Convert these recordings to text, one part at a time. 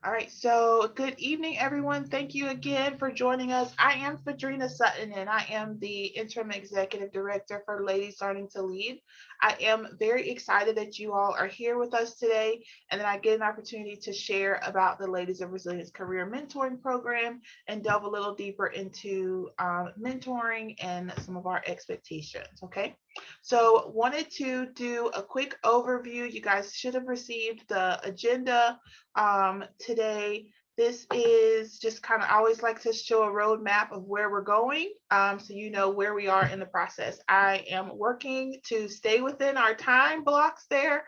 All right, so good evening, everyone. Thank you again for joining us. I am Fadrina Sutton, and I am the Interim Executive Director for Ladies Learning to Lead. I am very excited that you all are here with us today, and that I get an opportunity to share about the Ladies of Resilience Career Mentoring Program and delve a little deeper into mentoring and some of our expectations. Okay, so wanted to do a quick overview. You guys should have received the agenda today. This is just kind of, I always like to show a roadmap of where we're going, so you know where we are in the process. I am working to stay within our time blocks there,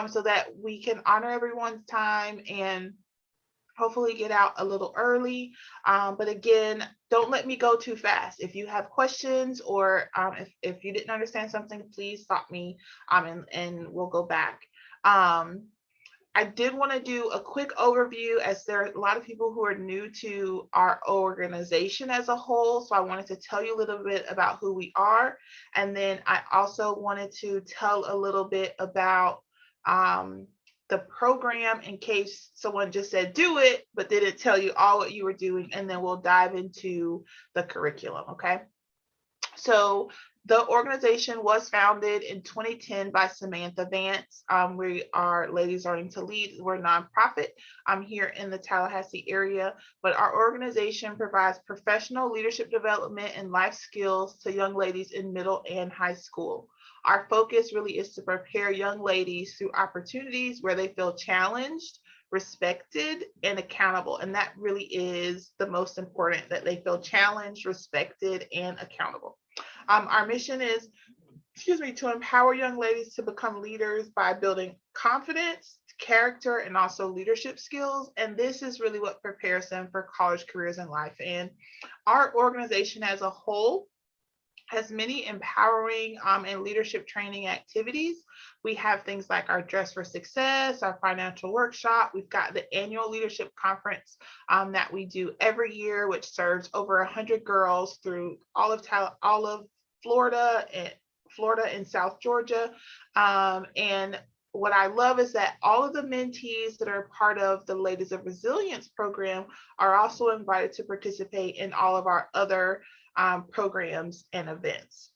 so that we can honor everyone's time and hopefully get out a little early. But again, don't let me go too fast. If you have questions or if you didn't understand something, please stop me, and we'll go back. Um, I did want to do a quick overview as there are a lot of people who are new to our organization as a whole. So I wanted to tell you a little bit about who we are. And then I also wanted to tell a little bit about um, the program in case someone just said do it, but didn't tell you all what you were doing. And then we'll dive into the curriculum. Okay. So the organization was founded in 2010 by Samantha Vance. We are Ladies Learning to Lead. We're a nonprofit. I'm here in the Tallahassee area, but our organization provides professional leadership development and life skills to young ladies in middle and high school. Our focus really is to prepare young ladies through opportunities where they feel challenged, respected, and accountable. And that really is the most important, that they feel challenged, respected, and accountable. Our mission is, to empower young ladies to become leaders by building confidence, character, and also leadership skills. And this is really what prepares them for college careers in life. And our organization as a whole has many empowering and leadership training activities. We have things like our Dress for Success, our financial workshop. We've got the annual leadership conference that we do every year, which serves over 100 girls through all of Florida and South Georgia. And what I love is that all of the mentees that are part of the Ladies of Resilience program are also invited to participate in all of our other programs and events.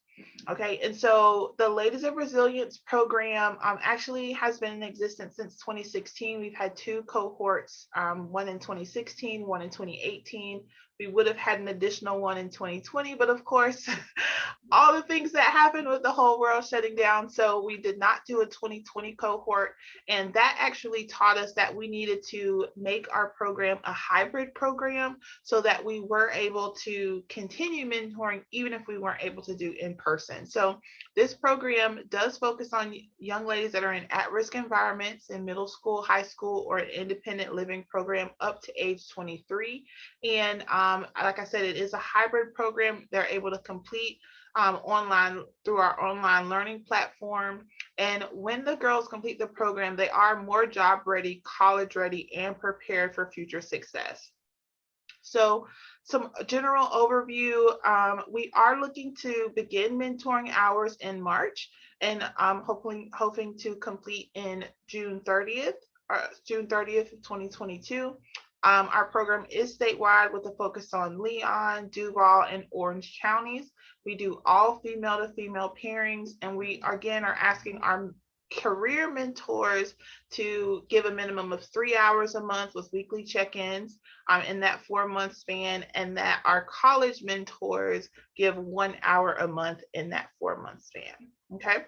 Okay, and so the Ladies of Resilience program actually has been in existence since 2016. We've had two cohorts, one in 2016, one in 2018. We would have had an additional one in 2020, but of course, all the things that happened with the whole world shutting down. So we did not do a 2020 cohort. And that actually taught us that we needed to make our program a hybrid program so that we were able to continue mentoring even if we weren't able to do in person. So this program does focus on young ladies that are in at-risk environments in middle school, high school, or an independent living program up to age 23. And like I said, it is a hybrid program. They're able to complete online through our online learning platform. And when the girls complete the program, they are more job ready, college ready, and prepared for future success. So, some general overview. We are looking to begin mentoring hours in March, and hoping to complete in June 30th, June 30th of 2022. Our program is statewide with a focus on Leon, Duval, and Orange counties. We do all female to female pairings, and we again are asking our career mentors to give a minimum of 3 hours a month with weekly check-ins in that 4 month span, and that our college mentors give 1 hour a month in that 4 month span. Okay.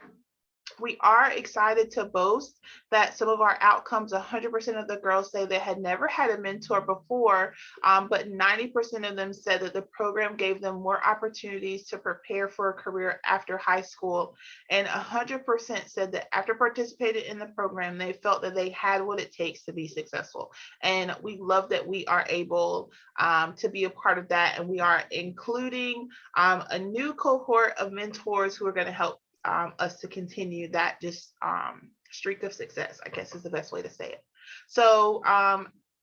We are excited to boast that some of our outcomes, 100% of the girls say they had never had a mentor before, but 90% of them said that the program gave them more opportunities to prepare for a career after high school. And 100% said that after participating in the program, they felt that they had what it takes to be successful. And we love that we are able to be a part of that. And we are including a new cohort of mentors who are going to help us to continue that just streak of success, I guess is the best way to say it. So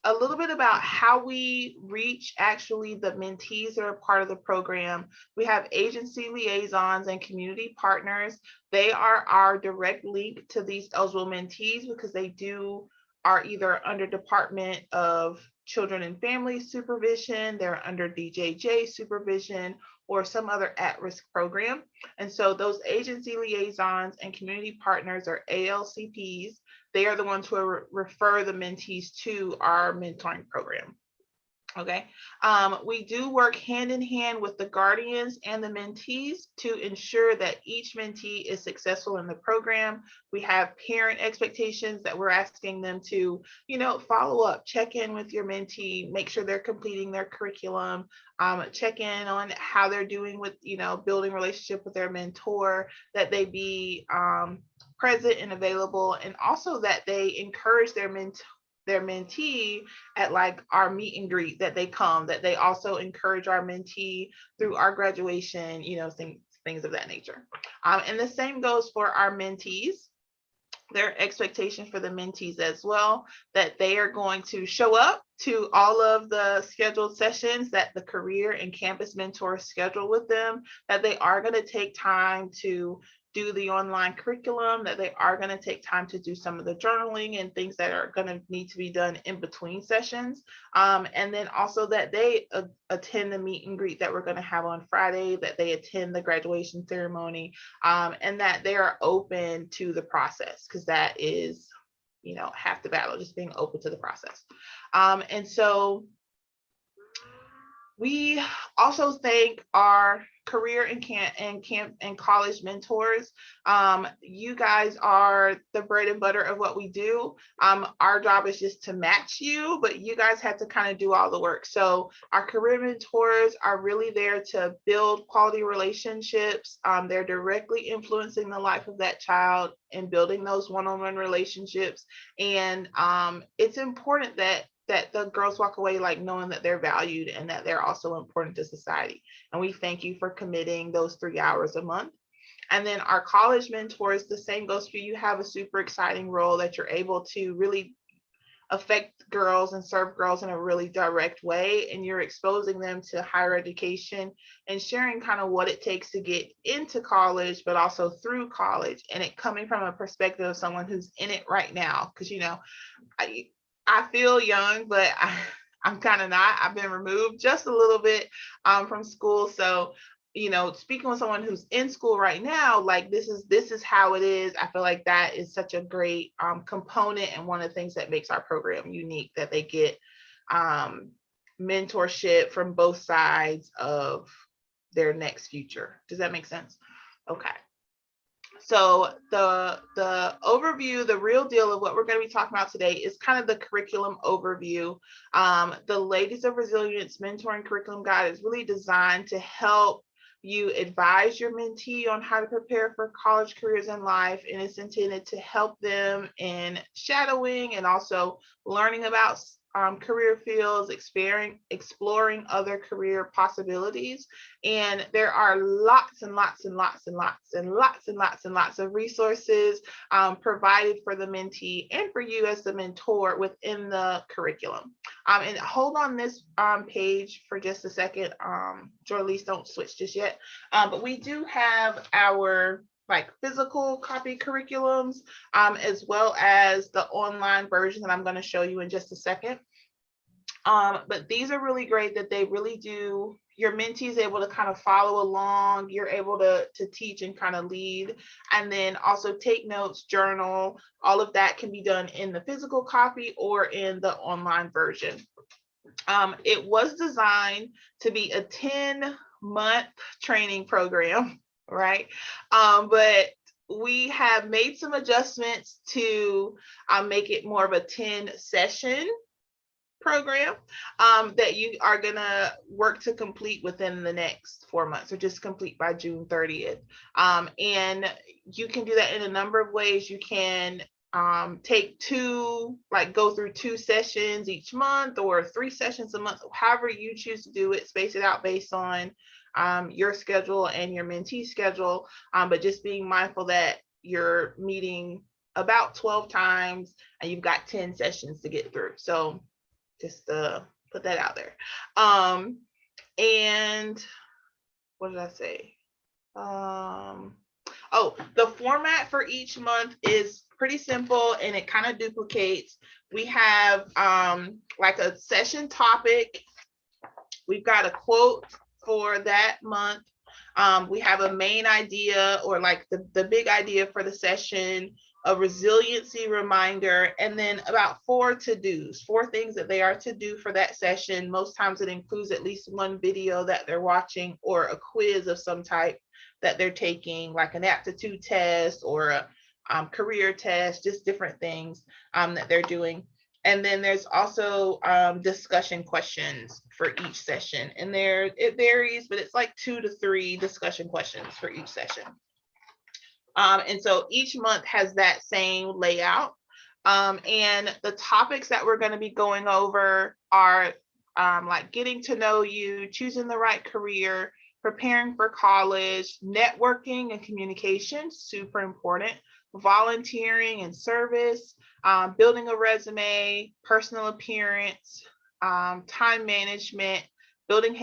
a little bit about how we reach actually the mentees that are part of the program. We have agency liaisons and community partners. They are our direct link to these eligible mentees because they do are either under Department of Children and Family supervision, they're under DJJ supervision, or some other at-risk program. And so those agency liaisons and community partners, or ALCPs, they are the ones who refer the mentees to our mentoring program. Okay. We do work hand in hand with the guardians and the mentees to ensure that each mentee is successful in the program. We have parent expectations that we're asking them to, follow up, check in with your mentee, make sure they're completing their curriculum, check in on how they're doing with, building relationship with their mentor, that they be present and available, and also that they encourage their mentee at like our meet and greet, that they come, that they also encourage our mentee through our graduation, things of that nature. And the same goes for our mentees. Their expectation for the mentees as well, that they are going to show up to all of the scheduled sessions that the career and campus mentors schedule with them, that they are going to take time to do the online curriculum, that they are going to take time to do some of the journaling and things that are going to need to be done in between sessions. And then also that they attend the meet and greet that we're going to have on Friday, that they attend the graduation ceremony, and that they are open to the process, because that is, half the battle, just being open to the process. And so we also thank our career and camp and college mentors. You guys are the bread and butter of what we do. Our job is just to match you, but you guys have to kind of do all the work. So our career mentors are really there to build quality relationships. They're directly influencing the life of that child and building those one-on-one relationships. And it's important that the girls walk away like knowing that they're valued and that they're also important to society. And we thank you for committing those 3 hours a month. And then our college mentors, the same goes for you. You have a super exciting role that you're able to really affect girls and serve girls in a really direct way. And you're exposing them to higher education and sharing kind of what it takes to get into college, but also through college, and it coming from a perspective of someone who's in it right now. Because, I feel young, but I'm kind of not. I've been removed just a little bit from school. So, speaking with someone who's in school right now, like this is how it is. I feel like that is such a great component, and one of the things that makes our program unique, that they get mentorship from both sides of their next future. Does that make sense? Okay. So the overview, the real deal of what we're going to be talking about today is kind of the curriculum overview. The Ladies of Resilience Mentoring Curriculum Guide is really designed to help you advise your mentee on how to prepare for college careers in life, and it's intended to help them in shadowing and also learning about career fields, exploring other career possibilities. And there are lots and lots and lots and lots and lots and lots and lots of resources provided for the mentee and for you as the mentor within the curriculum. And hold on this page for just a second. Jorlise, don't switch just yet. But we do have our physical copy curriculums, as well as the online version that I'm going to show you in just a second. But these are really great, that they really do, your mentee is able to kind of follow along, you're able to teach and kind of lead, and then also take notes, journal. All of that can be done in the physical copy or in the online version. It was designed to be a 10-month training program, right? But we have made some adjustments to make it more of a 10-session program that you are going to work to complete within the next 4 months, or just complete by June 30th. And you can do that in a number of ways. You can take go through 2 sessions each month, or 3 sessions a month, however you choose to do it, space it out based on your schedule and your mentee schedule, but just being mindful that you're meeting about 12 times and you've got 10 sessions to get through. So just put that out there. And what did I say? Oh, the format for each month is pretty simple and it kind of duplicates. We have like a session topic. We've got a quote for that month. We have a main idea, or like the big idea for the session, a resiliency reminder, and then about 4 to-dos, 4 things that they are to do for that session. Most times it includes at least one video that they're watching or a quiz of some type that they're taking, like an aptitude test or a career test, just different things that they're doing. And then there's also discussion questions for each session. And it varies, but it's like 2 to 3 discussion questions for each session. And so each month has that same layout. And the topics that we're going to be going over are like getting to know you, choosing the right career, preparing for college, networking and communication, super important, volunteering and service, building a resume, personal appearance, time management, building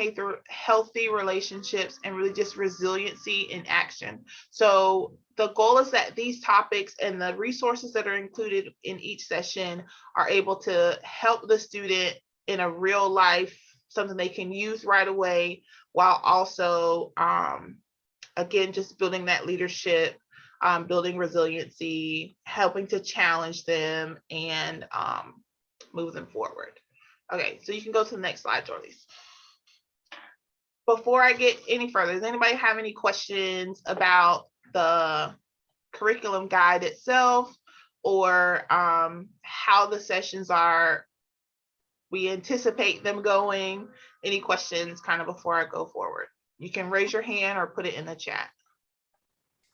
healthy relationships, and really just resiliency in action. So the goal is that these topics and the resources that are included in each session are able to help the student in a real life, something they can use right away, while also, again, just building that leadership, building resiliency, helping to challenge them and move them forward. Okay, so you can go to the next slide, Jorlise. Before I get any further, does anybody have any questions about the curriculum guide itself, or how the sessions we anticipate them going? Any questions kind of before I go forward? You can raise your hand or put it in the chat.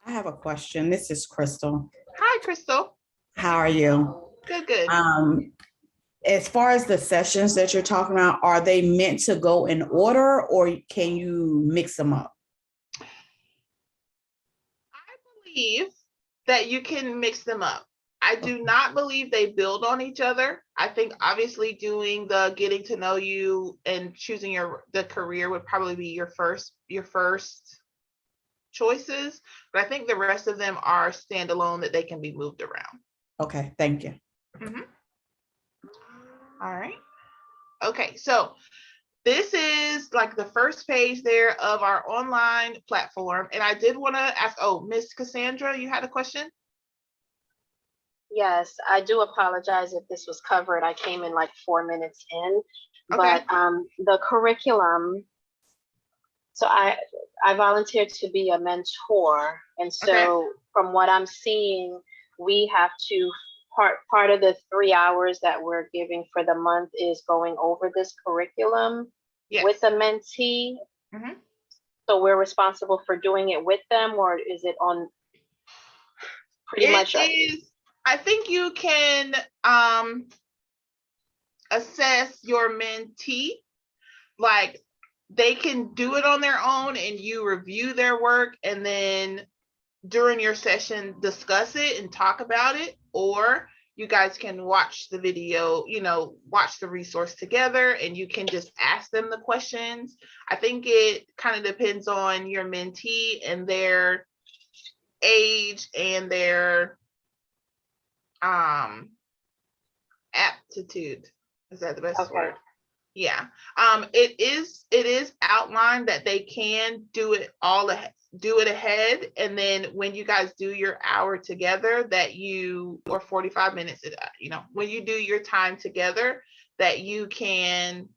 I have a question. This is Crystal. Hi, Crystal. How are you? Good, good. As far as the sessions that you're talking about, are they meant to go in order, or can you mix them up? I believe that you can mix them up. I do not believe they build on each other. I think obviously doing the getting to know you and choosing the career would probably be your first choices, but I think the rest of them are standalone, that they can be moved around. Okay, thank you. Mm-hmm. All right. Okay, so this is like the first page there of our online platform. And I did want to ask, Miss Cassandra, you had a question? Yes, I do apologize if this was covered. I came in like 4 minutes in, okay. But the curriculum, so I volunteered to be a mentor. And so from what I'm seeing, we have to, part of the 3 hours that we're giving for the month is going over this curriculum with a mentee. Mm-hmm. So we're responsible for doing it with them, or is it on pretty much? I think you can assess your mentee, like they can do it on their own and you review their work, and then during your session discuss it and talk about it, or you guys can watch the video, watch the resource together, and you can just ask them the questions. I think it kind of depends on your mentee and their age and their aptitude. Is that the best word? Yeah. It is outlined that they can do it ahead, and then when you guys do your hour together, or 45 minutes, when you do your time together, that you can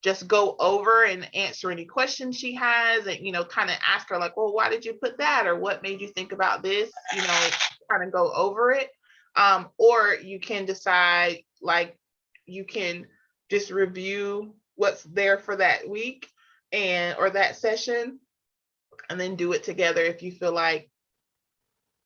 just go over and answer any questions she has, and kind of ask her like, well, why did you put that, or what made you think about this, kind of go over it. Or you can decide, like, you can just review what's there for that week or that session, and then do it together if you feel like.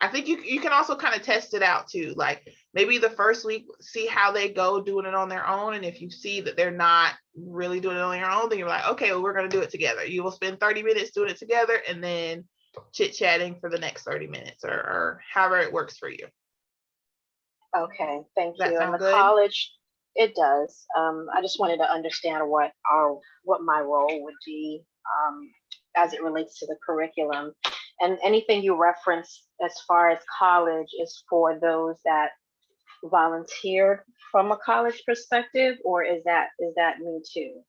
I think you can also kind of test it out too. Like maybe the first week, see how they go doing it on their own. And if you see that they're not really doing it on their own, then you're like, okay, well, we're going to do it together. You will spend 30 minutes doing it together, and then chit-chatting for the next 30 minutes or however it works for you. Okay, thank you. And the good? college, it does. I just wanted to understand what my role would be as it relates to the curriculum. And anything you reference as far as college is for those that volunteered from a college perspective, or is that me too?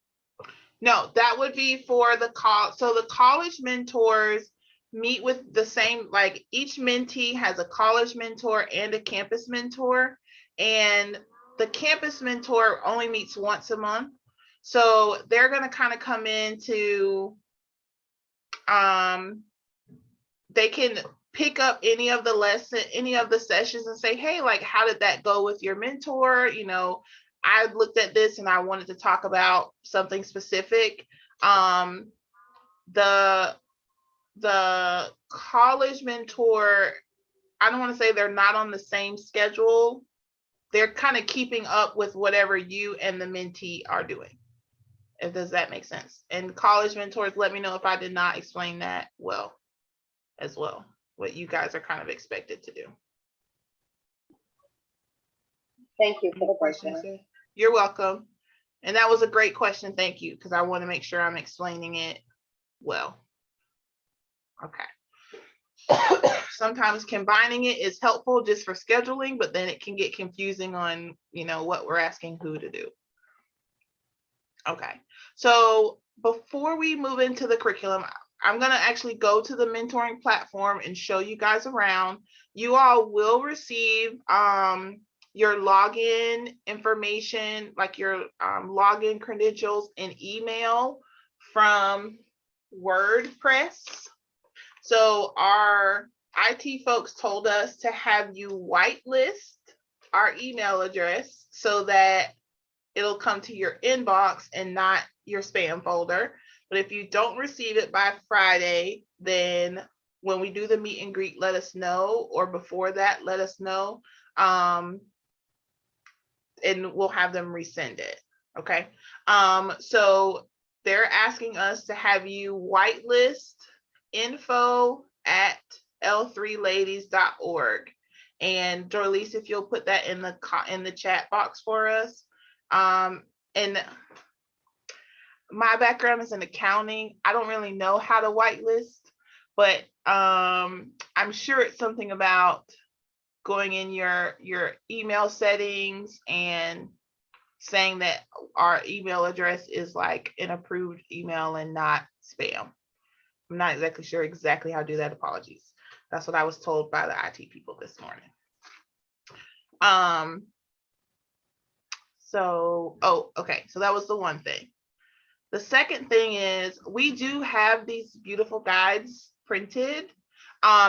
No, that would be for the so the college mentors meet with the same, like each mentee has a college mentor and a campus mentor, and the campus mentor only meets once a month. So they're going to kind of come into, they can pick up any of the sessions and say, hey, like, how did that go with your mentor? You know, I looked at this and I wanted to talk about something specific. The college mentor, I don't want to say they're not on the same schedule. They're kind of keeping up with whatever you and the mentee are doing. Does that make sense? And college mentors, let me know if I did not explain that well as well, what you guys are kind of expected to do. Thank you for the question. You're welcome. And that was a great question. Thank you, because I want to make sure I'm explaining it well. Okay. Sometimes combining it is helpful just for scheduling, but then it can get confusing on, you know, what we're asking who to do. Okay. So before we move into the curriculum, I'm going to actually go to the mentoring platform and show you guys around. You all will receive your login information, like your login credentials and email from WordPress. So our IT folks told us to have you whitelist our email address so that it'll come to your inbox and not your spam folder. But if you don't receive it by Friday, then when we do the meet and greet, let us know, or before that, let us know. And we'll have them resend it. Okay. So they're asking us to have you whitelist info@l3ladies.org. And Dorlise, if you'll put that in the chat box for us. And my background is in accounting. I don't really know how to whitelist, but I'm sure it's something about going in your email settings and saying that our email address is like an approved email and not spam. I'm not exactly sure exactly how to do that. Apologies. That's what I was told by the IT people this morning. Okay. So that was the one thing. The second thing is we do have these beautiful guides printed.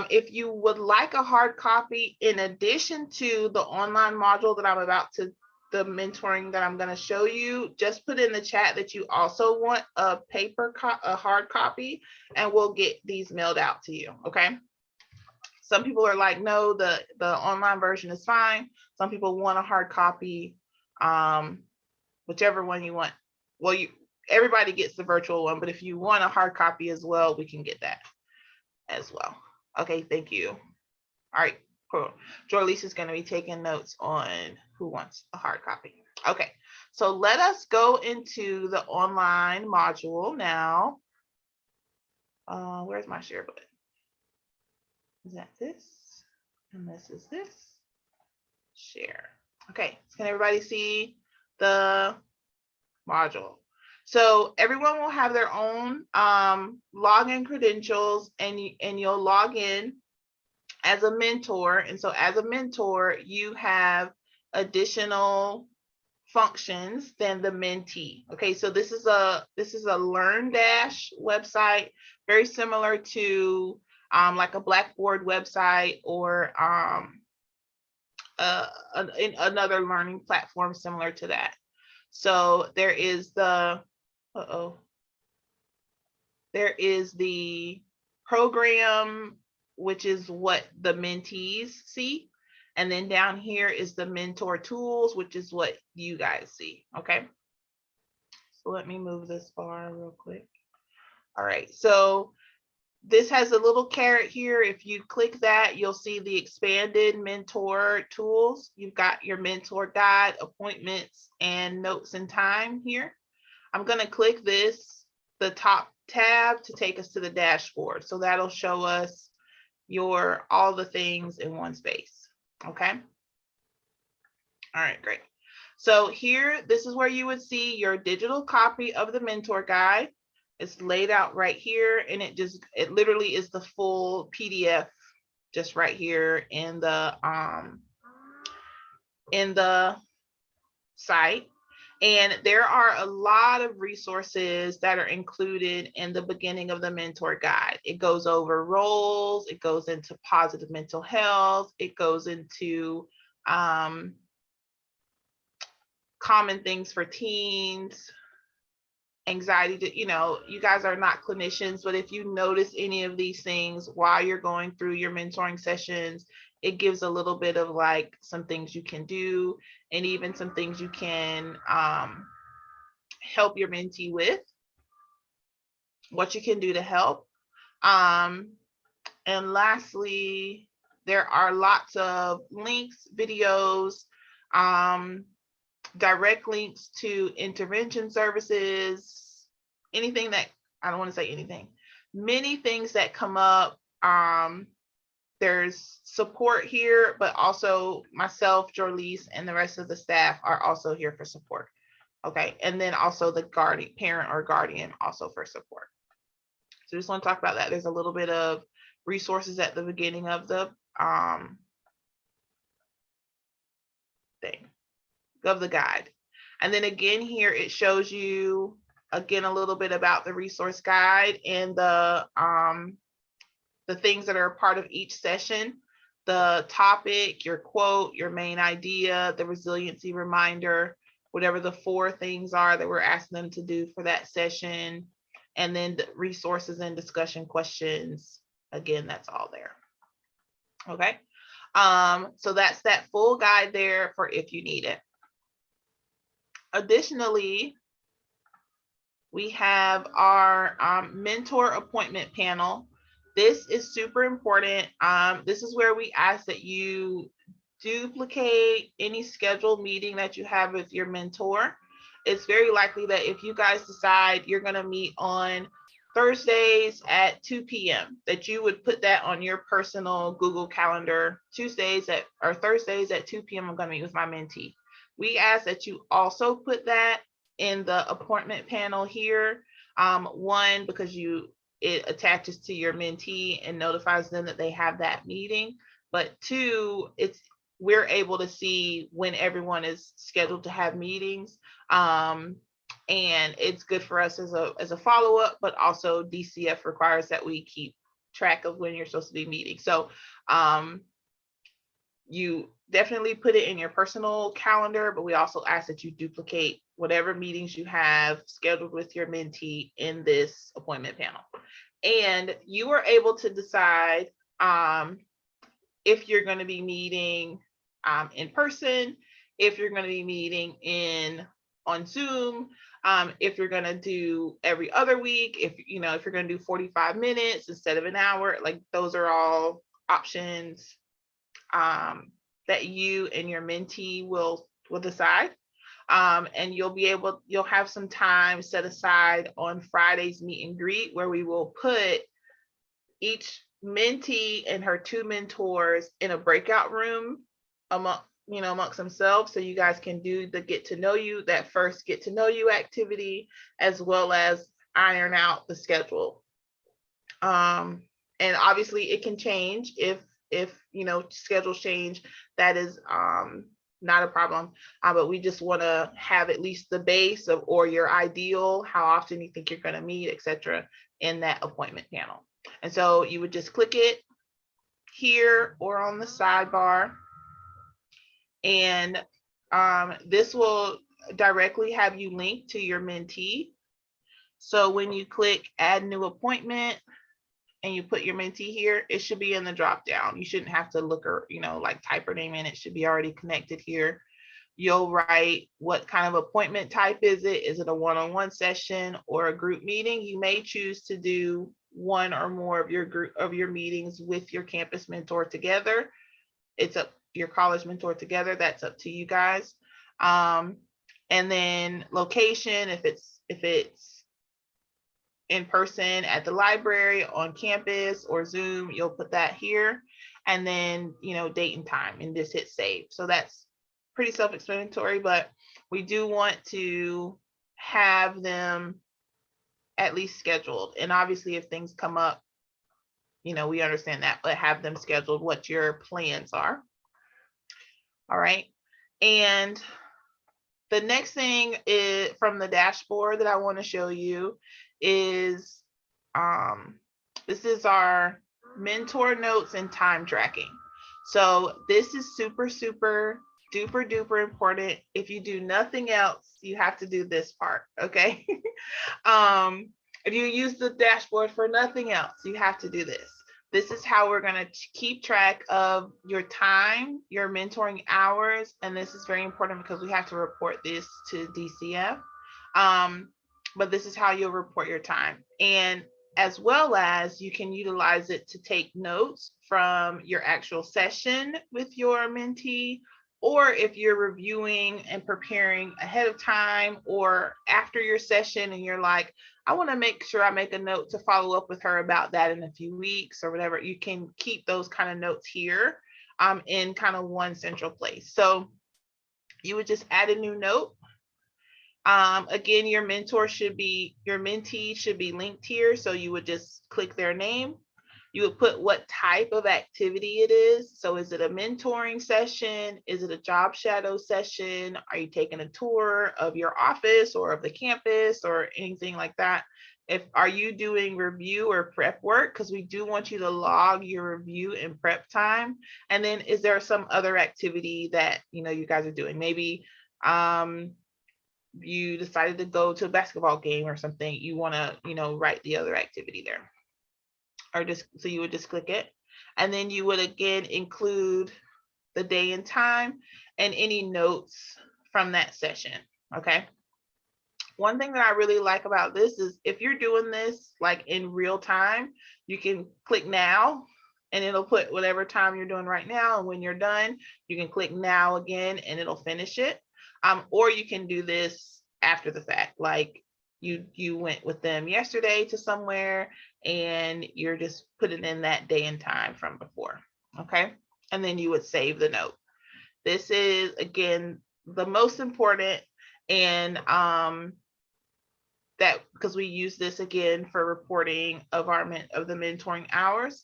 If you would like a hard copy, in addition to the online module that I'm about to, the mentoring that I'm going to show you, just put in the chat that you also want a hard copy, and we'll get these mailed out to you. Okay. Some people are like, no, the online version is fine. Some people want a hard copy, whichever one you want. Well, everybody gets the virtual one, but if you want a hard copy as well, we can get that as well. Okay, thank you. All right, cool. Jorlise is going to be taking notes on who wants a hard copy. Okay, so let us go into the online module now. Where's my share button? Is that this? And this is this. Share. Okay, so can everybody see the module? So everyone will have their own login credentials, and you'll log in as a mentor. And so as a mentor, you have additional functions than the mentee. Okay, so this is a LearnDash website, very similar to like a Blackboard website or another learning platform similar to that. So there is the program, which is what the mentees see. And then down here is the mentor tools, which is what you guys see. Okay. So let me move this bar real quick. All right. So this has a little caret here. If you click that, you'll see the expanded mentor tools. You've got your mentor guide, appointments, and notes and time here. I'm going to click the top tab to take us to the dashboard. So that'll show us your all the things in one space. Okay. All right, great. So here, this is where you would see your digital copy of the mentor guide. It's laid out right here, and it literally is the full PDF just right here in the site. And there are a lot of resources that are included in the beginning of the mentor guide. It goes over roles, it goes into positive mental health, it goes into common things for teens, anxiety. You guys are not clinicians, but if you notice any of these things while you're going through your mentoring sessions, it gives a little bit of like some things you can do, and even some things you can help your mentee with, what you can do to help. And lastly, there are lots of links, videos, direct links to intervention services, anything that, I don't want to say anything, many things that come up. There's support here, but also myself, Jorlise, and the rest of the staff are also here for support. Okay, and then also the parent or guardian also for support. So just want to talk about that. There's a little bit of resources at the beginning of the guide. And then again here, it shows you again a little bit about the resource guide and the things that are a part of each session, the topic, your quote, your main idea, the resiliency reminder, whatever the 4 things are that we're asking them to do for that session, and then the resources and discussion questions. Again, that's all there. Okay. So that's that full guide there for if you need it. Additionally, we have our mentor appointment panel. This is super important. This is where we ask that you duplicate any scheduled meeting that you have with your mentor. It's very likely that if you guys decide you're going to meet on Thursdays at 2 p.m., that you would put that on your personal Google Calendar. Thursdays at 2 p.m. I'm going to meet with my mentee. We ask that you also put that in the appointment panel here. One, because it attaches to your mentee and notifies them that they have that meeting. But 2, we're able to see when everyone is scheduled to have meetings. And it's good for us as a follow-up, but also DCF requires that we keep track of when you're supposed to be meeting. So you definitely put it in your personal calendar, but we also ask that you duplicate whatever meetings you have scheduled with your mentee in this appointment panel. And you are able to decide if you're going to be meeting in person, if you're going to be meeting on Zoom, if you're going to do every other week, if you're going to do 45 minutes instead of an hour. Like, those are all options that you and your mentee will decide. And you'll have some time set aside on Friday's meet and greet, where we will put each mentee and her 2 mentors in a breakout room amongst themselves, so you guys can do the get to know you activity, as well as iron out the schedule. And obviously it can change if schedules change. That is not a problem, but we just want to have at least the base or your ideal, how often you think you're going to meet, etc., in that appointment panel. And so you would just click it here or on the sidebar, and this will directly have you linked to your mentee. So when you click add new appointment and you put your mentee here, it should be in the drop down. You shouldn't have to look or type her name in. It should be already connected here. You'll write what kind of appointment type is it. Is it a one-on-one session or a group meeting? You may choose to do one or more of your meetings with your campus mentor together. Your college mentor together. That's up to you guys. And then location, if it's in person at the library, on campus, or Zoom, you'll put that here. And then, date and time, and just hit save. So that's pretty self-explanatory, but we do want to have them at least scheduled. And obviously if things come up, we understand that, but have them scheduled, what your plans are. All right. And the next thing is from the dashboard that I want to show you is this is our mentor notes and time tracking. So this is super, super duper duper important. If you do nothing else, you have to do this part. Okay. If you use the dashboard for nothing else, you have to do this. This is how we're going to keep track of your time, your mentoring hours. And this is very important because we have to report this to DCF. But this is how you'll report your time. And as well as you can utilize it to take notes from your actual session with your mentee, or if you're reviewing and preparing ahead of time or after your session and you're like, I want to make sure I make a note to follow up with her about that in a few weeks or whatever, you can keep those kind of notes here in kind of one central place. So you would just add a new note. Again, your mentee should be linked here. So you would just click their name. You would put what type of activity it is. So is it a mentoring session? Is it a job shadow session? Are you taking a tour of your office or of the campus or anything like that? Are you doing review or prep work? Because we do want you to log your review and prep time. And then is there some other activity that you guys are doing? Maybe you decided to go to a basketball game or something. You want to write the other activity there. Or so you would just click it, and then you would again include the day and time and any notes from that session. Okay. One thing that I really like about this is if you're doing this like in real time, you can click now and it'll put whatever time you're doing right now. And when you're done, you can click now again and it'll finish it. Or you can do this after the fact, like you went with them yesterday to somewhere and you're just putting in that day and time from before. Okay. And then you would save the note. This is again the most important, and that because we use this again for reporting of the mentoring hours,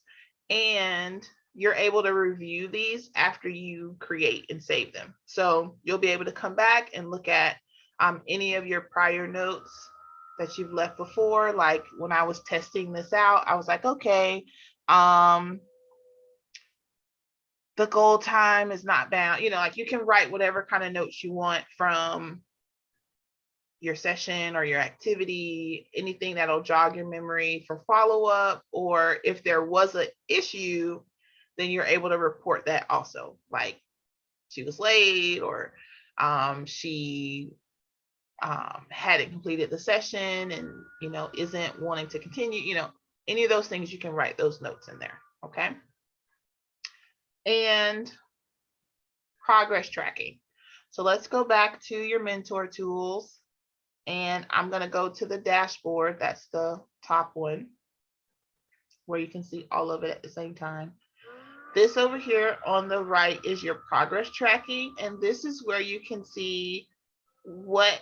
and you're able to review these after you create and save them. So you'll be able to come back and look at any of your prior notes that you've left before. Like when I was testing this out, I was like, okay, the goal time is not bound. Like you can write whatever kind of notes you want from your session or your activity, anything that'll jog your memory for follow-up, or if there was an issue, then you're able to report that also. Like she was late, or she hadn't completed the session and isn't wanting to continue, any of those things, you can write those notes in there. Okay. And progress tracking. So let's go back to your mentor tools, and I'm going to go to the dashboard. That's the top one where you can see all of it at the same time. This over here on the right is your progress tracking, and this is where you can see what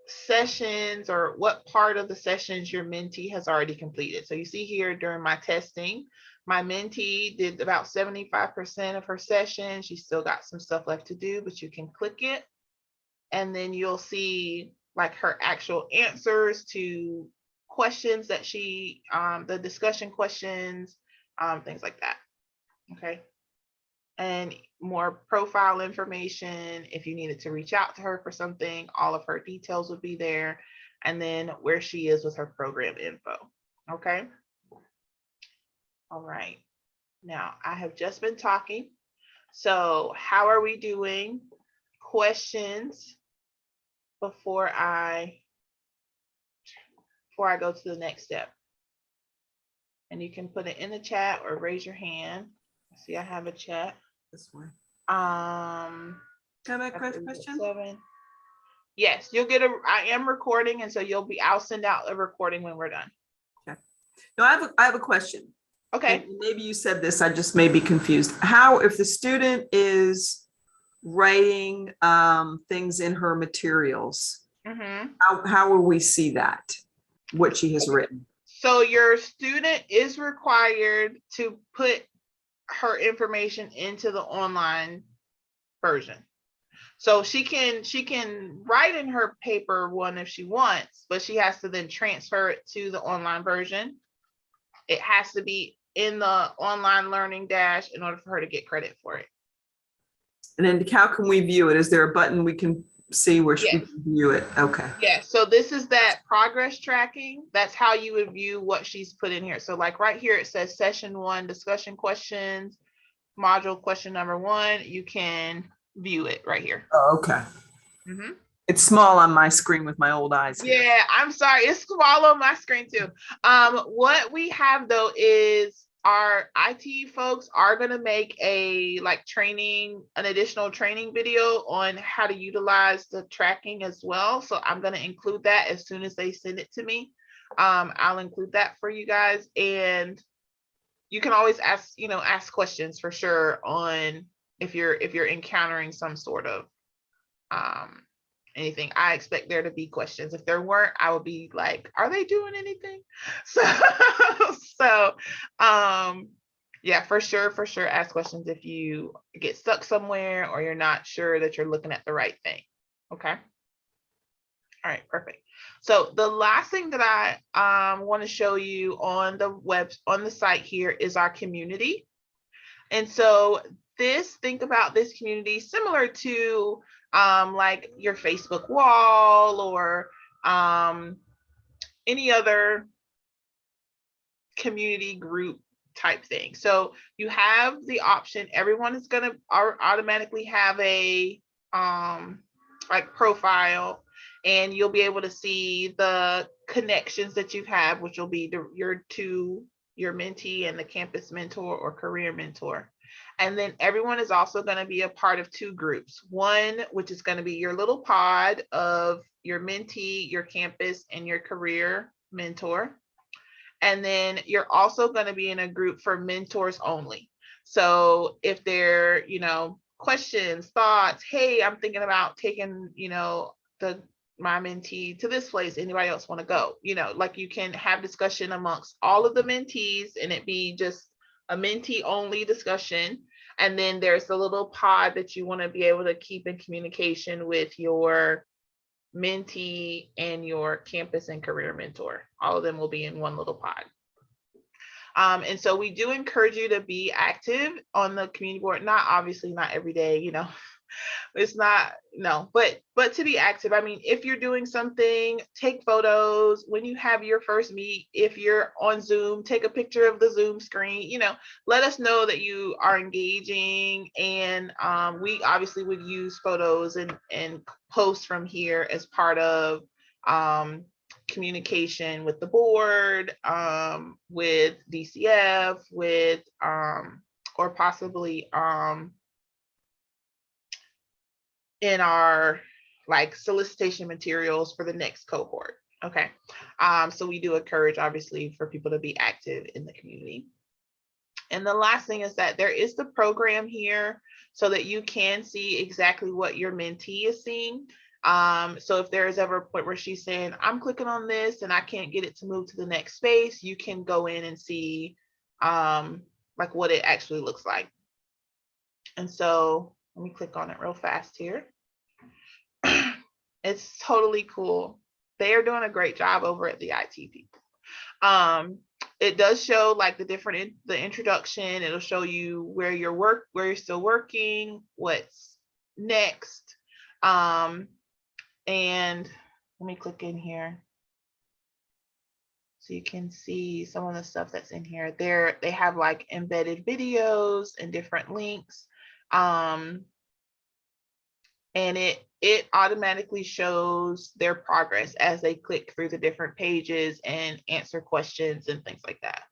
sessions or what part of the sessions your mentee has already completed. So you see here during my testing, my mentee did about 75% of her session. She still got some stuff left to do, but you can click it and then you'll see like her actual answers to questions that she, the discussion questions, things like that. Okay. And more profile information. If you needed to reach out to her for something, all of her details would be there. And then where she is with her program info. Okay. All right. Now I have just been talking. So how are we doing? Questions before I go to the next step. And you can put it in the chat or raise your hand. See, I have a chat. This one. Can I have a question? 7. Yes, you'll get I am recording, and so I'll send out a recording when we're done. No, I have a question. Okay. And maybe you said this, I just may be confused. How, if the student is writing things in her materials, Mm-hmm. how will we see that, what she has written? So your student is required to put her information into the online version. So she can write in her paper one if she wants, but she has to then transfer it to the online version. It has to be in the online learning dash in order for her to get credit for it. And then how can we view it? Is there a button we can see where we Yes. can view it? Okay. Yeah, so this is that progress tracking. That's how you would view what she's put in here. So like right here, it says session 1, discussion questions, module question number 1. You can view it right here. Oh, okay. Mm-hmm. It's small on my screen with my old eyes here. Yeah, I'm sorry. It's small on my screen too. What we have though is our IT folks are going to make a an additional training video on how to utilize the tracking as well. So I'm going to include that as soon as they send it to me. I'll include that for you guys, and you can always ask questions for sure on if you're encountering some sort of anything. I expect there to be questions. If there weren't, I would be like, are they doing anything? So yeah, for sure ask questions if you get stuck somewhere or you're not sure that you're looking at the right thing. Okay. All right, perfect. So the last thing that I want to show you on the site here is our community. And so think about this community similar to like your Facebook wall or any other community group type thing. So you have the option, everyone is going to automatically have a like profile, and you'll be able to see the connections that you have, which will be your mentee and the campus mentor or career mentor. And then everyone is also going to be a part of 2 groups. One, which is going to be your little pod of your mentee, your campus, and your career mentor. And then you're also going to be in a group for mentors only. So if there, questions, thoughts, hey, I'm thinking about taking, my mentee to this place. Anybody else want to go? Like you can have discussion amongst all of the mentees and it be just a mentee only discussion. And then there's the little pod that you want to be able to keep in communication with your mentee and your campus and career mentor. All of them will be in one little pod. And so we do encourage you to be active on the community board. Obviously not every day, it's not, no, but to be active. I mean, if you're doing something, take photos. When you have your first meet, if you're on Zoom, take a picture of the Zoom screen, let us know that you are engaging. And we obviously would use photos and posts from here as part of communication with the board, with DCF, with or possibly in our solicitation materials for the next cohort. Okay. So we do encourage obviously for people to be active in the community. And the last thing is that there is the program here so that you can see exactly what your mentee is seeing. So if there is ever a point where she's saying, I'm clicking on this and I can't get it to move to the next space, you can go in and see what it actually looks like. And so let me click on it real fast here. It's totally cool. They are doing a great job over at the IT people. It does show the introduction. It'll show you where you're still working, what's next. And let me click in here so you can see some of the stuff that's in here. They have embedded videos and different links. And it automatically shows their progress as they click through the different pages and answer questions and things like that.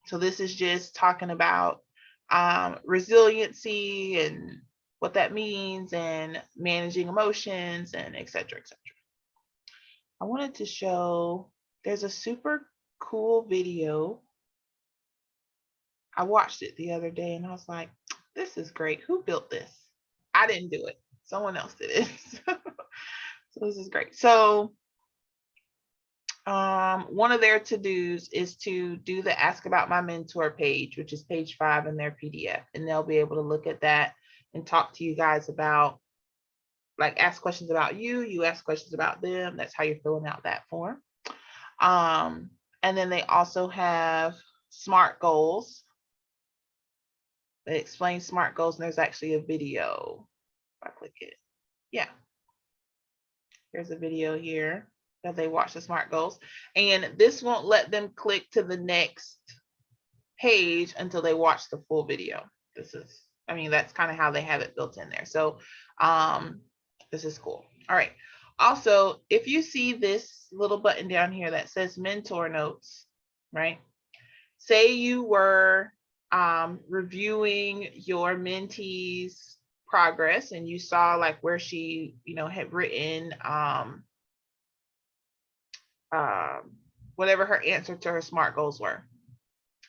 So this is just talking about resiliency and what that means and managing emotions and et cetera, et cetera. I wanted to show, there's a super cool video. I watched it the other day and I was like, this is great. Who built this? I didn't do it. Someone else did it. So this is great. So one of their to-dos is to do the Ask About My Mentor page, which is page 5 in their PDF. And they'll be able to look at that and talk to you guys about, like, ask questions about you, you ask questions about them. That's how you're filling out that form. And then they also have SMART goals. They explain SMART goals, and there's actually a video. If I click it, yeah. There's a video here that they watch the SMART goals. And this won't let them click to the next page until they watch the full video. This is, I mean, that's kind of how they have it built in there. So this is cool. All right. Also, if you see this little button down here that says mentor notes, right? Say you were reviewing your mentee's progress and you saw like where she, you know, had written whatever her answer to her SMART goals were.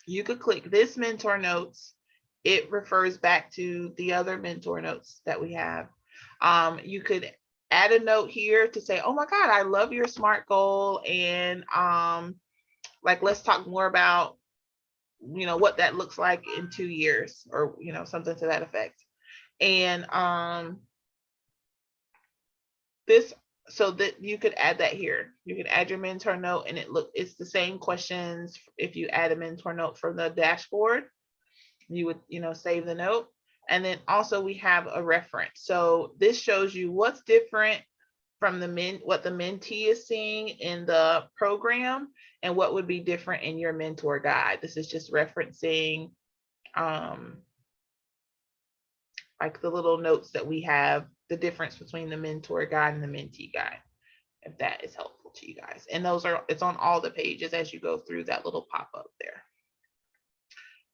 You could click this mentor notes. It refers back to the other mentor notes that we have. You could add a note here to say, oh my God, I love your SMART goal. And like, let's talk more about, you know, what that looks like in 2 years, or, you know, something to that effect. And this, so that you could add that here. You can add your mentor note, and it's the same questions. If you add a mentor note from the dashboard, you would, you know, save the note. And then also we have a reference. So this shows you what's different from what the mentee is seeing in the program and what would be different in your mentor guide. This is just referencing like the little notes that we have, the difference between the mentor guide and the mentee guide, if that is helpful to you guys. And it's on all the pages as you go through that little pop-up there.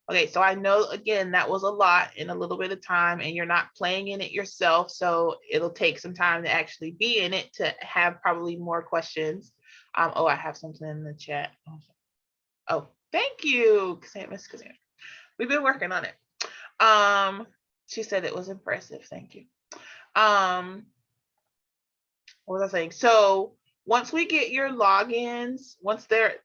Okay, so I know, again, that was a lot in a little bit of time, and you're not playing in it yourself, so it'll take some time to actually be in it to have probably more questions. Oh, I have something in the chat. Oh, thank you, Miss Cassandra. We've been working on it. She said it was impressive. Thank you. What was I saying? So once we get your logins, once the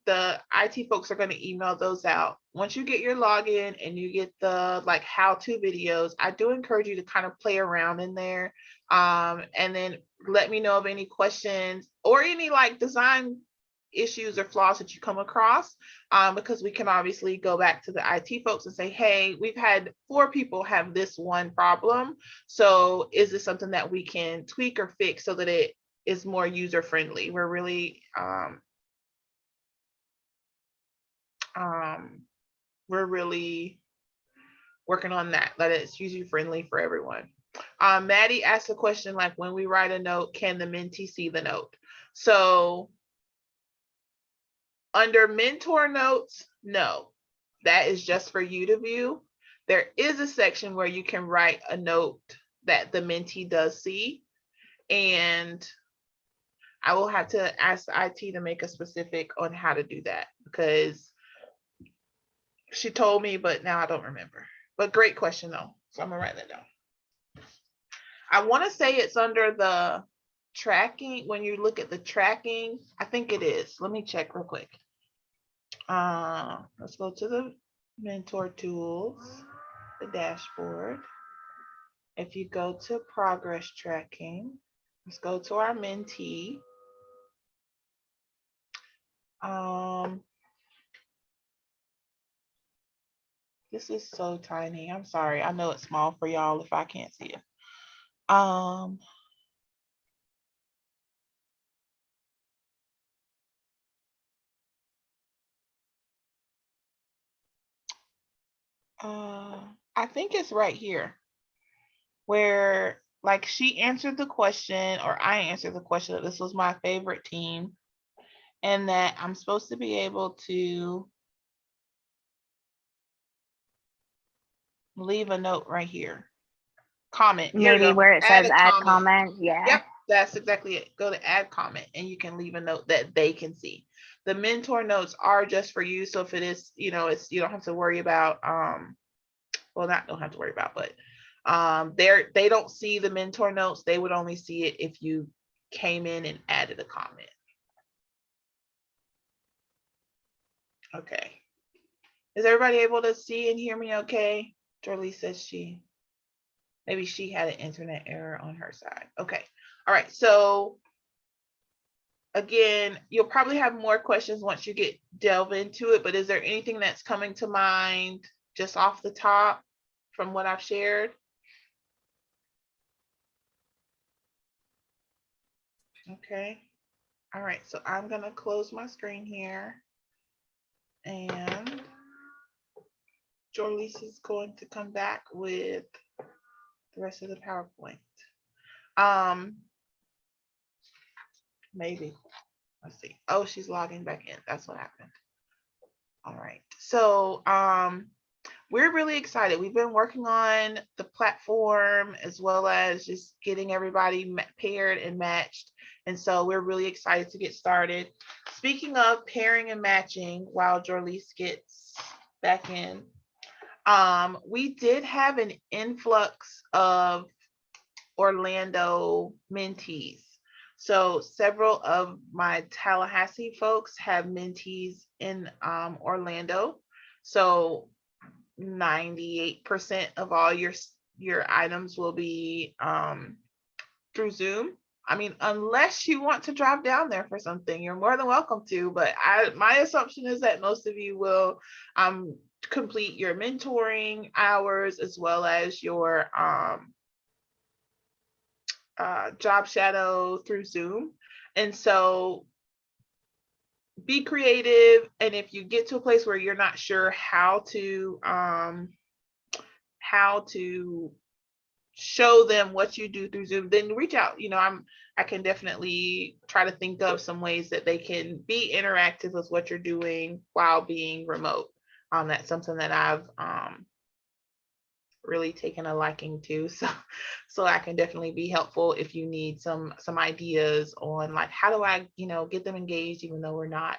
IT folks are going to email those out. Once you get your login and you get the like how-to videos, I do encourage you to kind of play around in there, and then let me know of any questions or any like design issues or flaws that you come across, because we can obviously go back to the IT folks and say, hey, we've had 4 people have this one problem. So is this something that we can tweak or fix so that it is more user friendly? We're really working on that it's user friendly for everyone. Maddie asked a question like, when we write a note, can the mentee see the note? So under mentor notes, no, that is just for you to view. There is a section where you can write a note that the mentee does see, and I will have to ask the IT to make a specific on how to do that, because she told me, but now I don't remember. But great question though, so I'm gonna write that down. I want to say it's under the tracking. When you look at the tracking, I think it is. Let me check real quick. Let's go to the mentor tools, the dashboard. If you go to progress tracking, let's go to our mentee. This is so tiny. I'm sorry. I know it's small for y'all if I can't see it. I think it's right here where like she answered the question, or I answered the question that this was my favorite team, and that I'm supposed to be able to leave a note right here. Comment. Maybe where it says add comment. Yeah. Yep, that's exactly it. Go to add comment and you can leave a note that they can see. The mentor notes are just for you. So if it is, it's, you don't have to worry about, well, not don't have to worry about, but they don't see the mentor notes. They would only see it if you came in and added a comment. Okay. Is everybody able to see and hear me okay? Jorlee says maybe she had an internet error on her side. Okay. All right. So again, you'll probably have more questions once you delve into it, but is there anything that's coming to mind just off the top from what I've shared? Okay. All right. So I'm going to close my screen here, and Jorlee is going to come back with the rest of the PowerPoint. Maybe. Let's see. Oh, she's logging back in. That's what happened. All right. So we're really excited. We've been working on the platform as well as just getting everybody paired and matched. And so we're really excited to get started. Speaking of pairing and matching, while Jorlee gets back in, we did have an influx of Orlando mentees. So several of my Tallahassee folks have mentees in Orlando. So 98% of all your items will be through Zoom. I mean, unless you want to drive down there for something, you're more than welcome to. But my assumption is that most of you will complete your mentoring hours as well as your job shadow through Zoom. And so be creative. And if you get to a place where you're not sure how to show them what you do through Zoom, then reach out. I can definitely try to think of some ways that they can be interactive with what you're doing while being remote. That's something that I've really taken a liking to, so I can definitely be helpful if you need some ideas on like how do I get them engaged even though we're not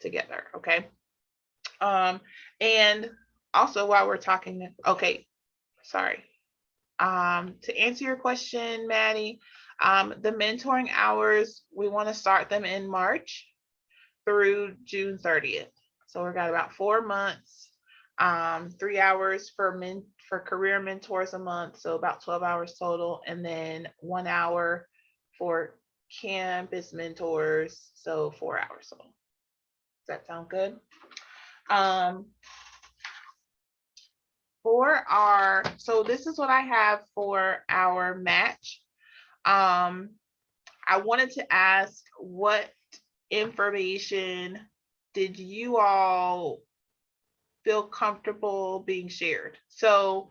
together. Okay. And also while we're talking, okay, sorry, to answer your question, Maddie, the mentoring hours, we want to start them in March through June 30th. So we've got about 4 months, 3 hours for career mentors a month, so about 12 hours total, and then 1 hour for campus mentors, so 4 hours total. Does that sound good? So this is what I have for our match. I wanted to ask, what information did you all feel comfortable being shared? So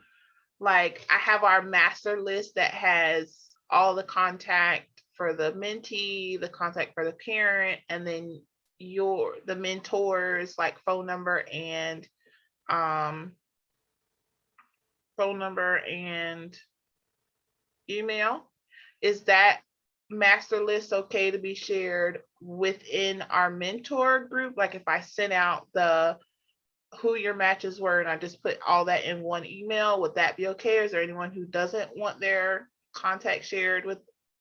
like I have our master list that has all the contact for the mentee, the contact for the parent, and then the mentors, like phone number and email. Is that master list okay to be shared within our mentor group? Like if I sent out who your matches were and I just put all that in one email, would that be okay? Or is there anyone who doesn't want their contact shared with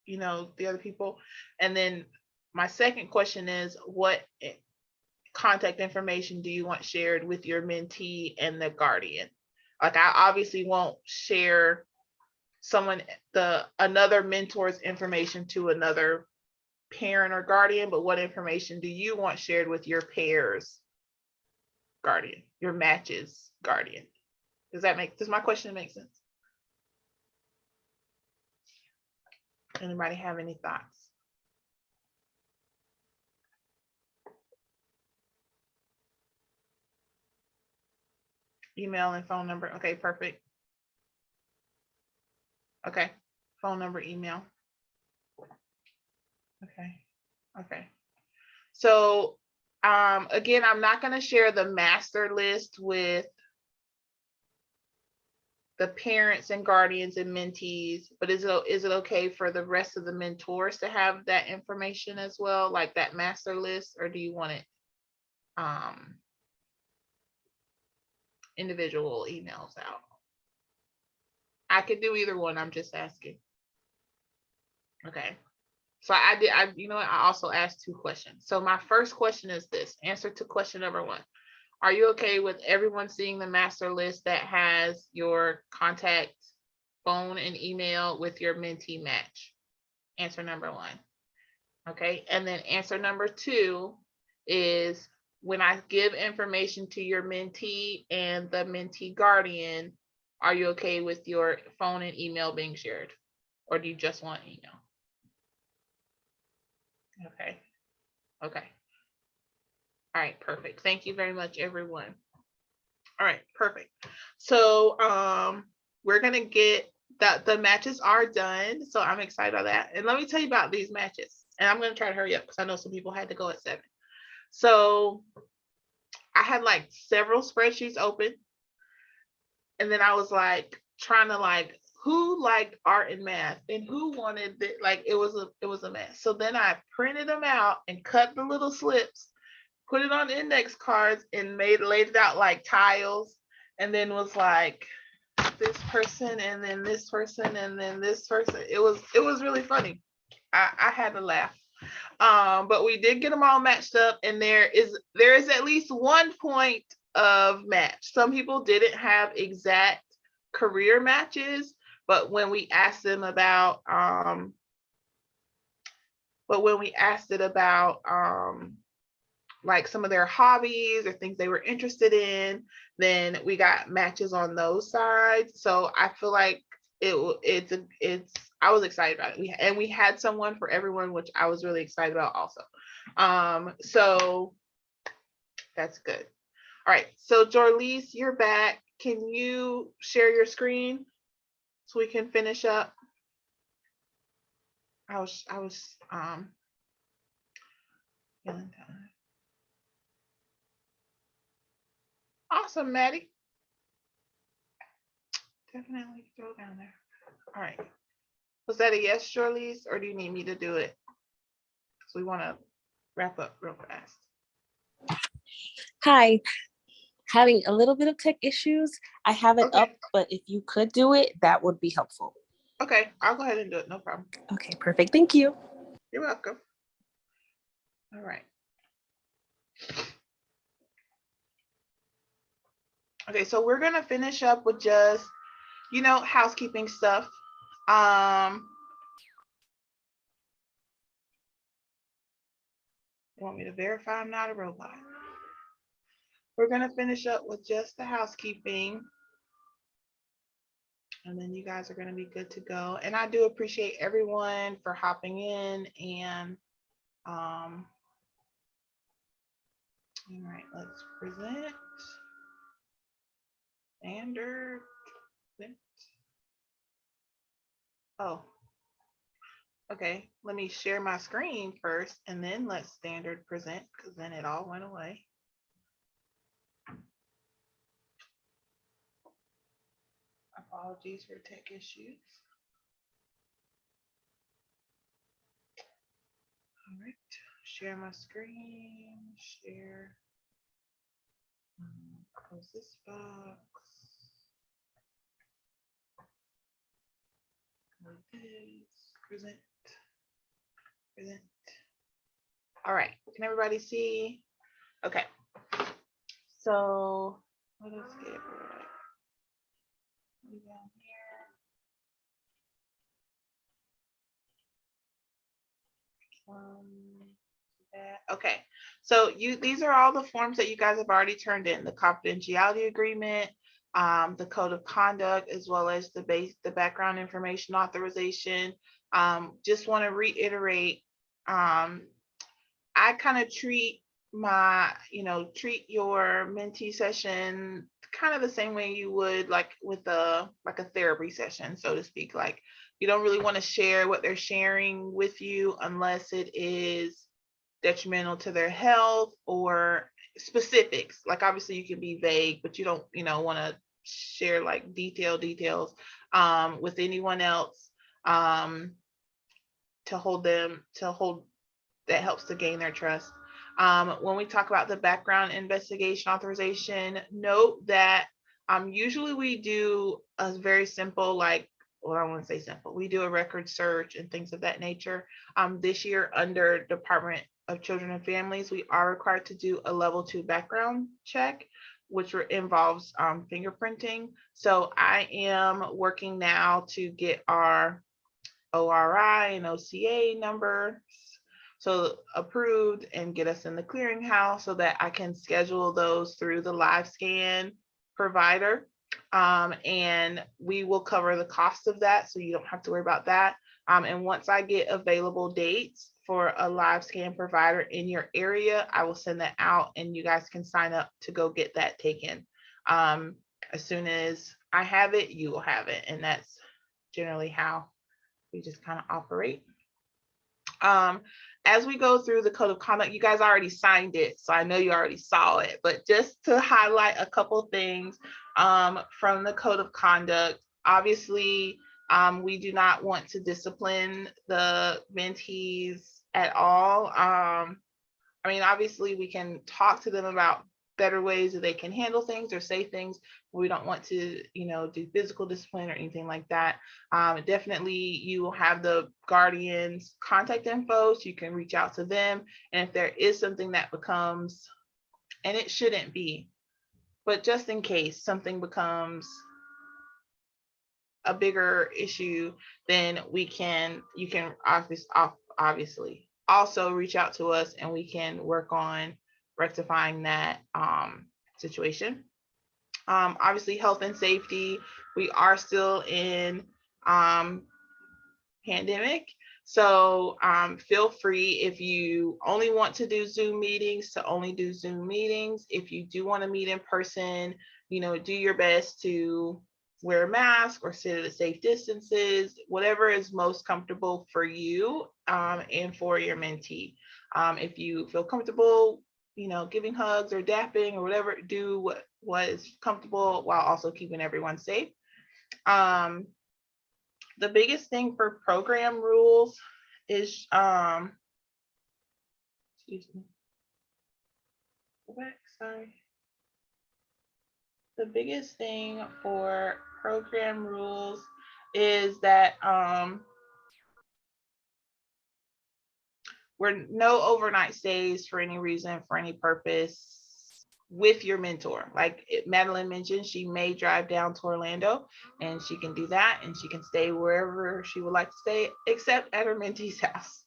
the other people? And then my second question is, what contact information do you want shared with your mentee and the guardian? Like I obviously won't share another mentor's information to another parent or guardian, but what information do you want shared with your pair's guardian, your match's guardian? Does my question make sense? Anybody have any thoughts? Email and phone number. Okay, perfect. Okay, phone number, email. Okay. So again, I'm not going to share the master list with the parents and guardians and mentees, but is it okay for the rest of the mentors to have that information as well, like that master list, or do you want it individual emails out? I could do either one. I'm just asking. Okay. So you know what? I also asked 2 questions. So my first question is this, answer to question number 1. Are you okay with everyone seeing the master list that has your contact phone and email with your mentee match? Answer number 1. Okay. And then answer number 2 is, when I give information to your mentee and the mentee guardian, are you okay with your phone and email being shared? Or do you just want email? Okay. Okay. All right, perfect. Thank you very much, everyone. All right, perfect. So we're gonna get that, the matches are done. So I'm excited about that. And let me tell you about these matches. And I'm gonna try to hurry up because I know some people had to go at 7. So I had like several spreadsheets open. And then I was like trying to like, who liked art and math and who wanted it, like it was a mess. So then I printed them out and cut the little slips, put it on index cards, and laid it out like tiles, and then was like, this person and then this person and then this person. It was really funny. I had to laugh. But we did get them all matched up, and there is at least 1 point of match. Some people didn't have exact career matches, but when we asked them about like some of their hobbies or things they were interested in, then we got matches on those sides. So I feel like it's I was excited about it. We had someone for everyone, which I was really excited about also. So that's good. All right, so Jorlise, you're back. Can you share your screen so we can finish up? I was feeling time. Awesome, Maddie. Definitely throw down there. All right. Was that a yes, Jorlise, or do you need me to do it? Because we want to wrap up real fast. Hi, having a little bit of tech issues. I have it Okay. up, but if you could do it, that would be helpful. Okay, I'll go ahead and do it. No problem. Okay, perfect. Thank you. You're welcome. All right. Okay, so we're gonna finish up with just, housekeeping stuff. You want me to verify I'm not a robot? We're gonna finish up with just the housekeeping, and then you guys are gonna be good to go. And I do appreciate everyone for hopping in and all right, let's present. Standard. Oh, okay. Let me share my screen first and then let's standard present, because then it all went away. Apologies for tech issues. All right, share my screen, share. Close this box. Close this. Present. Present. All right, can everybody see? Okay. So let us get down here. Okay, so these are all the forms that you guys have already turned in: the confidentiality agreement, the code of conduct, as well as the background information authorization. Just want to reiterate, I kind of treat treat your mentee session kind of the same way you would like with a therapy session, so to speak. Like, you don't really want to share what they're sharing with you unless it is detrimental to their health or specifics. Like, obviously you can be vague, but you don't want to share like details with anyone else to hold that helps to gain their trust. When we talk about the background investigation authorization, note that usually we do a very simple, like, well, I want to say simple. We do a record search and things of that nature. This year, under Department of Children and Families, we are required to do a level 2 background check, which involves fingerprinting. So I am working now to get our ORI and OCA numbers so approved and get us in the clearinghouse so that I can schedule those through the LiveScan provider. And we will cover the cost of that, so you don't have to worry about that. And once I get available dates for a LiveScan provider in your area, I will send that out and you guys can sign up to go get that taken. As soon as I have it, you will have it. And that's generally how we just kind of operate. As we go through the code of conduct, you guys already signed it, so I know you already saw it, but just to highlight a couple things from the code of conduct. Obviously, we do not want to discipline the mentees at all. I mean, obviously we can talk to them about better ways that they can handle things or say things. We don't want to, do physical discipline or anything like that. Definitely, you will have the guardian's contact info, so you can reach out to them. And if there is something that becomes, and it shouldn't be, but just in case something becomes a bigger issue, then you can obviously also reach out to us and we can work on rectifying that situation. Obviously, health and safety, we are still in pandemic. So feel free, if you only want to do Zoom meetings, to only do Zoom meetings. If you do want to meet in person, do your best to wear a mask or sit at a safe distances, whatever is most comfortable for you and for your mentee. If you feel comfortable, giving hugs or dapping or whatever, do what is comfortable while also keeping everyone safe. The biggest thing for program rules is, excuse me. Go back, sorry. The biggest thing for program rules is that we're no overnight stays for any reason, for any purpose with your mentor. Like Madeline mentioned, she may drive down to Orlando and she can do that and she can stay wherever she would like to stay, except at her mentee's house.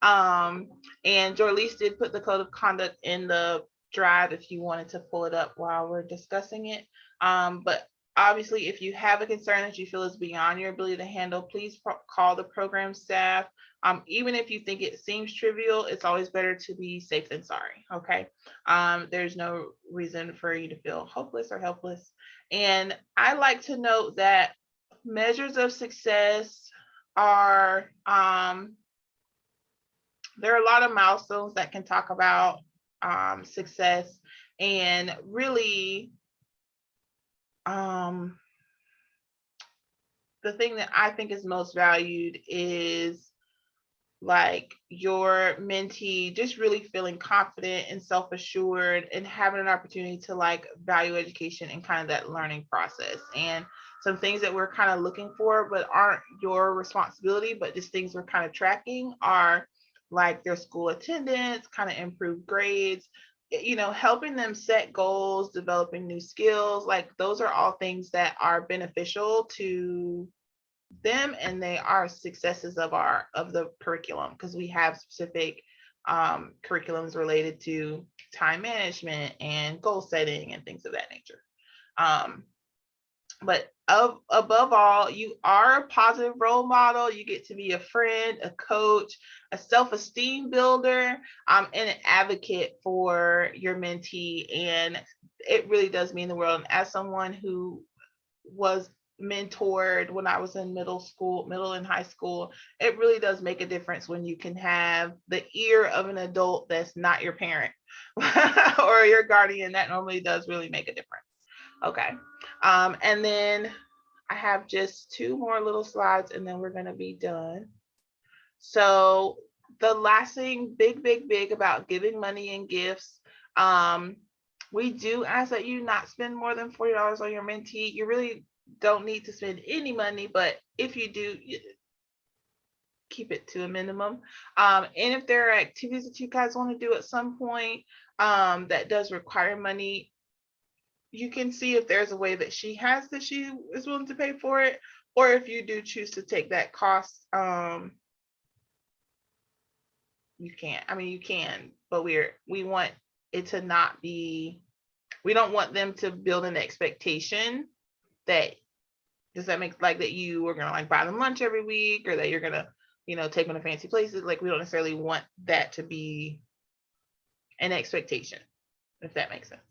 And Jorlise did put the code of conduct in the drive if you wanted to pull it up while we're discussing it. But obviously, if you have a concern that you feel is beyond your ability to handle, please call the program staff. Even if you think it seems trivial, it's always better to be safe than sorry, okay? There's no reason for you to feel hopeless or helpless. And I like to note that measures of success are, there are a lot of milestones that can talk about success, and really the thing that I think is most valued is like your mentee just really feeling confident and self-assured and having an opportunity to like value education and kind of that learning process. And some things that we're kind of looking for but aren't your responsibility, but just things we're kind of tracking are like their school attendance, kind of improved grades, helping them set goals, developing new skills. Like those are all things that are beneficial to them, and they are successes of the curriculum, because we have specific curriculums related to time management and goal setting and things of that nature. But above all, you are a positive role model. You get to be a friend, a coach, a self-esteem builder, and an advocate for your mentee. And it really does mean the world. And as someone who was mentored when I was in middle and high school, it really does make a difference when you can have the ear of an adult that's not your parent or your guardian. That normally does really make a difference. Okay. And then I have just two more little slides and then we're going to be done. So the last thing, big about giving money and gifts. We do ask that you not spend more than $40 on your mentee. You really don't need to spend any money, but if you do, keep it to a minimum. And if there are activities that you guys want to do at some point that does require money, you can see if there's a way that she has that she is willing to pay for it, or if you do choose to take that cost, you can't. I mean, you can, but we want it to not be. We don't want them to build an expectation that, does that make, like, that you are gonna like buy them lunch every week, or that you're gonna, take them to fancy places. Like, we don't necessarily want that to be an expectation, if that makes sense.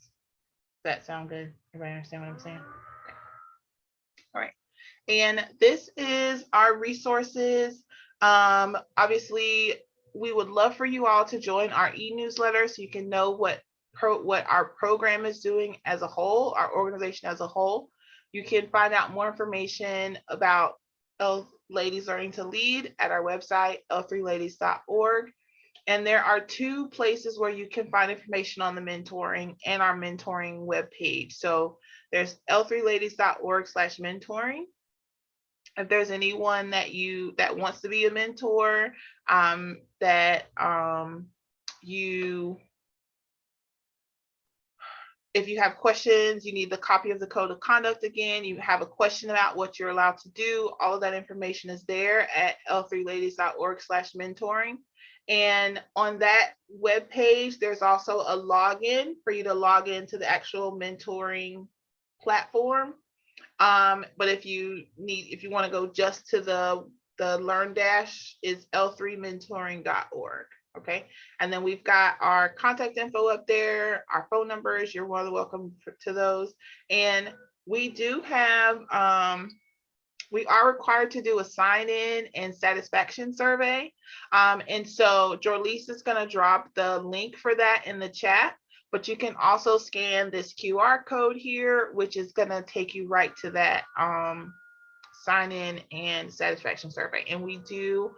Does that sound good? Everybody understand what I'm saying? Okay. All right. And this is our resources. Obviously, we would love for you all to join our e-newsletter so you can know what our program is doing as a whole, our organization as a whole. You can find out more information about Ladies Learning to Lead at our website, l3ladies.org. And there are two places where you can find information on the mentoring and our mentoring webpage. So there's l3ladies.org/mentoring. If there's anyone that wants to be a mentor, if you have questions, you need the copy of the code of conduct again, you have a question about what you're allowed to do, all of that information is there at l3ladies.org/mentoring. And on that web page, there's also a login for you to log into the actual mentoring platform. But if you want to go just to the Learn Dash, is l3mentoring.org. Okay. And then we've got our contact info up there, our phone numbers, you're more than welcome to those. And we do have, we are required to do a sign-in and satisfaction survey. And so Jorlise is going to drop the link for that in the chat, but you can also scan this QR code here, which is going to take you right to that sign-in and satisfaction survey. And we do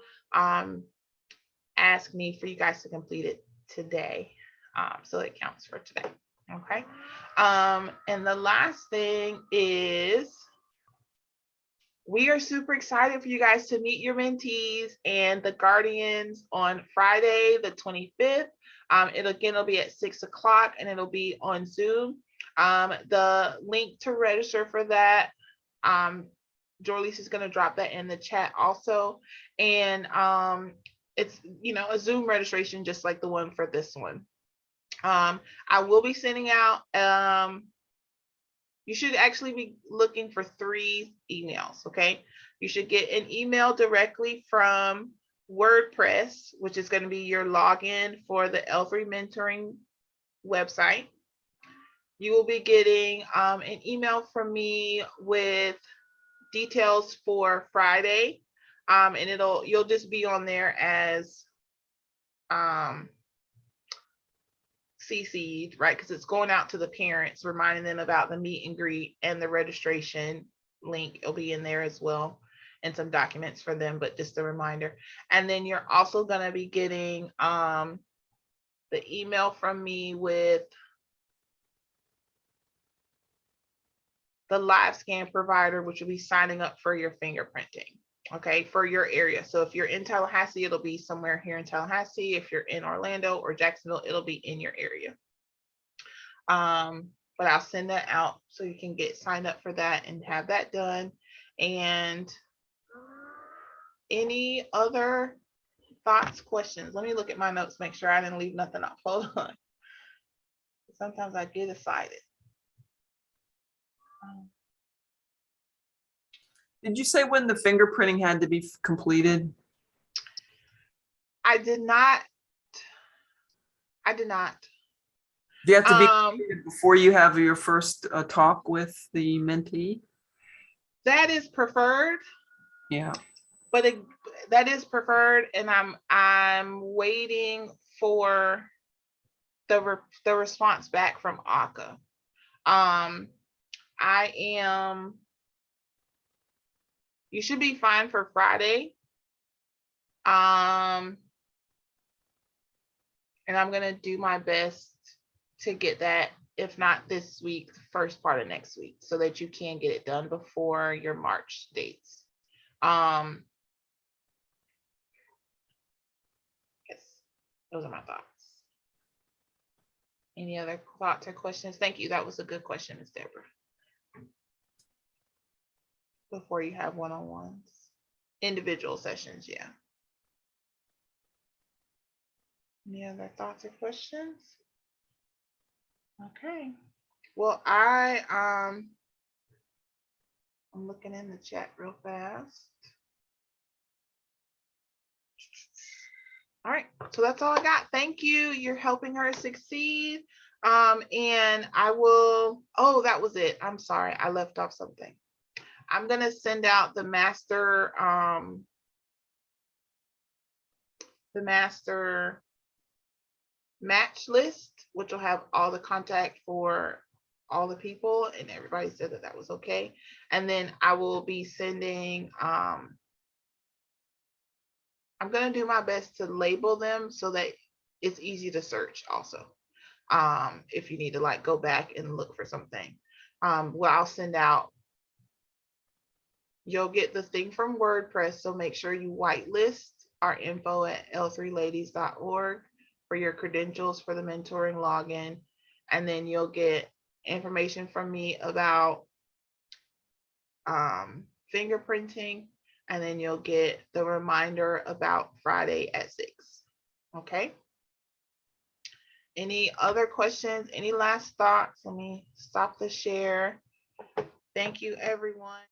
ask me for you guys to complete it today, so it counts for today. Okay. And the last thing is, we are super excited for you guys to meet your mentees and the guardians on Friday, the 25th. It'll be at 6 o'clock and it'll be on Zoom. The link to register for that, Jorlise is going to drop that in the chat also. And it's, a Zoom registration just like the one for this one. I will be sending out, you should actually be looking for 3 emails, okay? You should get an email directly from WordPress, which is going to be your login for the L3 Mentoring website. You will be getting an email from me with details for Friday, and you'll just be on there as CC'd, right? Because it's going out to the parents, reminding them about the meet and greet, and the registration link will be in there as well, and some documents for them, but just a reminder. And then you're also going to be getting the email from me with the live scan provider, which will be signing up for your fingerprinting, okay, for your area. So if you're in Tallahassee, it'll be somewhere here in Tallahassee. If you're in Orlando or Jacksonville, it'll be in your area. But I'll send that out so you can get signed up for that and have that done. And any other thoughts, questions? Let me look at my notes, make sure I didn't leave nothing off. Hold on. Sometimes I get excited. Did you say when the fingerprinting had to be completed? I did not. Do you have to be completed before you have your first talk with the mentee? That is preferred. Yeah. But that is preferred, and I'm waiting for the response back from ACA. You should be fine for Friday. And I'm gonna do my best to get that, if not this week, the first part of next week, so that you can get it done before your March dates. Yes, those are my thoughts. Any other thoughts or questions? Thank you. That was a good question, Ms. Deborah. Before you have one-on-ones, individual sessions, yeah. Any other thoughts or questions? Okay. Well, I'm looking in the chat real fast. All right, so that's all I got. Thank you. You're helping her succeed. And I will, oh, that was it. I'm sorry, I left off something. I'm gonna send out the master match list, which will have all the contact for all the people, and everybody said that was okay. And then I will be sending, I'm gonna do my best to label them so that it's easy to search also. If you need to like go back and look for something. Well, I'll send out, you'll get the thing from WordPress, so make sure you whitelist our info at l3ladies.org for your credentials for the mentoring login. And then you'll get information from me about fingerprinting, and then you'll get the reminder about Friday at 6. Okay. Any other questions? Any last thoughts? Let me stop the share. Thank you, everyone.